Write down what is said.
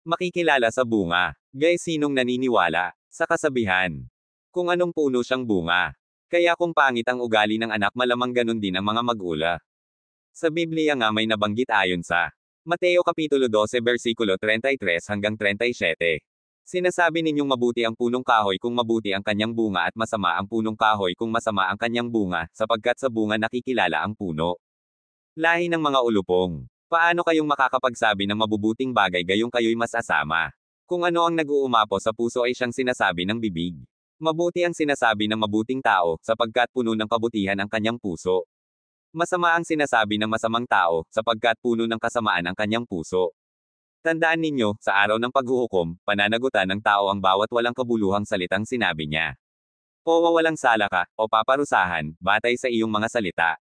Makikilala sa bunga. Guys, sinong naniniwala sa kasabihan? Kung anong puno siyang bunga. Kaya kung pangit ang ugali ng anak, malamang ganun din ang mga mag-ula. Sa Biblia nga may nabanggit ayon sa Mateo Kapitulo 12 versikulo 33 hanggang 37. Sinasabi ninyong mabuti ang punong kahoy kung mabuti ang kanyang bunga at masama ang punong kahoy kung masama ang kanyang bunga, sapagkat sa bunga nakikilala ang puno. Lahi ng mga ulupong. Paano kayong makakapagsabi ng mabubuting bagay gayong kayo'y masasama? Kung ano ang nag-uumapo sa puso ay siyang sinasabi ng bibig. Mabuti ang sinasabi ng mabuting tao, sapagkat puno ng kabutihan ang kanyang puso. Masama ang sinasabi ng masamang tao, sapagkat puno ng kasamaan ang kanyang puso. Tandaan ninyo, sa araw ng paghuhukom, pananagutan ng tao ang bawat walang kabuluhang salitang sinabi niya. O wawalang sala ka, o paparusahan, batay sa iyong mga salita.